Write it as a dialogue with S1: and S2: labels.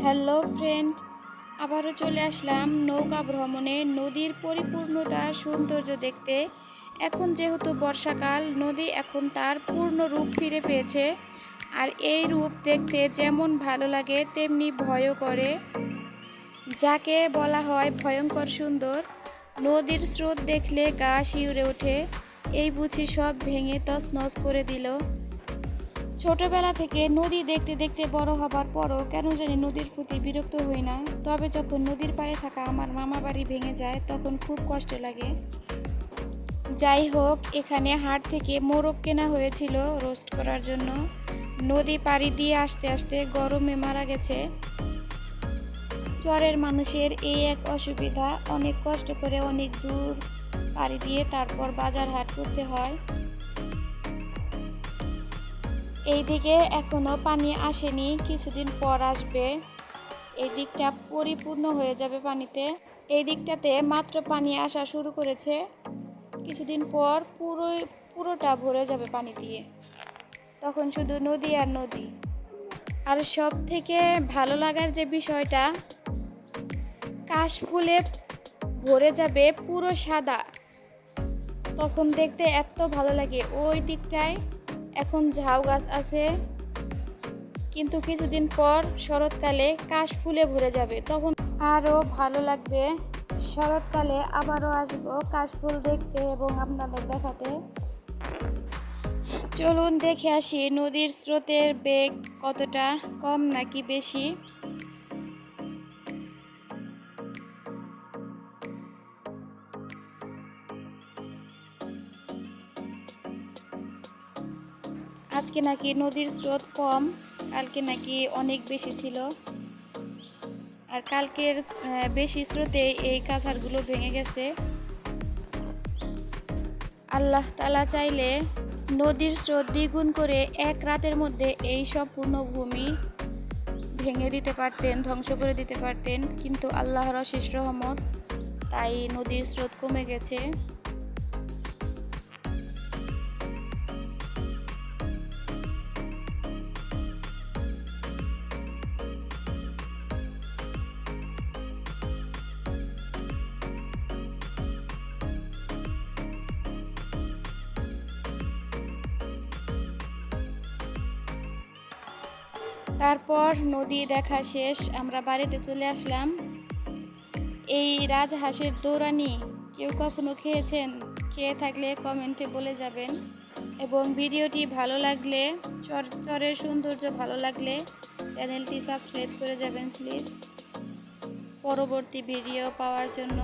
S1: Hello friend, আবারও চলে আসলাম নৌকা ভ্রমণে নদীর পরিপূর্ণতা সৌন্দর্য দেখতে। এখন যেহেতু বর্ষাকাল, নদী এখন তার পূর্ণ রূপ ফিরে পেয়েছে। আর এই রূপ দেখতে যেমন ভালো লাগে তেমনি ভয়ও করে, যাকে বলা হয় ভয়ঙ্কর সুন্দর। নদীর স্রোত দেখলে গা শিউরে ওঠে, এই বুঝি সব ভেঙে তছনছ করে দিল। ছোটবেলা থেকে নদী দেখতে দেখতে বড় হবার পরও কেন জানি নদীর প্রতি বিরক্ত হই না। তবে যখন নদীর পাড়ে থাকা আমার মামা বাড়ি ভেঙে যায় তখন খুব কষ্ট লাগে। যাই হোক, এখানে হাট থেকে মোরগ কেনা হয়েছিল রোস্ট করার জন্য। নদী পাড়ি দিয়ে আসতে আসতে গরমে মারা গেছে। চরের মানুষের এই এক অসুবিধা, অনেক কষ্ট করে অনেক দূর পাড়ি দিয়ে তারপর বাজার হাট করতে হয়। এইদিকে এখনো পানি আসেনি, কিছুদিন পর আসবে। এই দিকটা পরিপূর্ণ হয়ে যাবে পানিতে। এই দিকটাতে মাত্র পানি আসা শুরু করেছে, কিছুদিন পর পুরোটা ভরে যাবে পানি দিয়ে। তখন শুধু নদী আর নদী। আর সব থেকে ভালো লাগার যে বিষয়টা, কাশফুলে ভরে যাবে পুরো সাদা, তখন দেখতে এত ভালো লাগে। ওই দিকটায় এখন ঝাউ গাছ আছে, কিন্তু কিছুদিন পর শরৎকালে কাশফুলে ভরে যাবে, তখন আরও ভালো লাগবে। শরৎকালে আবারও আসবো কাশফুল দেখতে এবং আপনাদের দেখাতে। চলুন দেখে আসি নদীর স্রোতের বেগ কতটা, কম নাকি বেশি। আজকে নাকি নদীর স্রোত কম, কালকে নাকি অনেক বেশি ছিল। আর কালকের বেশি স্রোতে এই কাছাড়গুলো ভেঙে গেছে। আল্লাহ তাআলা চাইলে নদীর স্রোত দ্বিগুণ করে এক রাতের মধ্যে এই সব পূর্ণভূমি ভেঙে দিতে পারতেন, ধ্বংস করে দিতে পারতেন, কিন্তু আল্লাহর অশেষ রহমত, তাই নদীর স্রোত কমে গেছে। তারপর নদী দেখা শেষ, আমরা বাড়িতে চলে আসলাম। এই রাজহাঁসের দৌড়ানি কেউ কখনো খেয়েছেন? খেয়ে থাকলে কমেন্টে বলে যাবেন। এবং ভিডিওটি ভালো লাগলে, চরের সৌন্দর্য ভালো লাগলে চ্যানেলটি সাবস্ক্রাইব করে যাবেন প্লিজ, পরবর্তী ভিডিও পাওয়ার জন্য।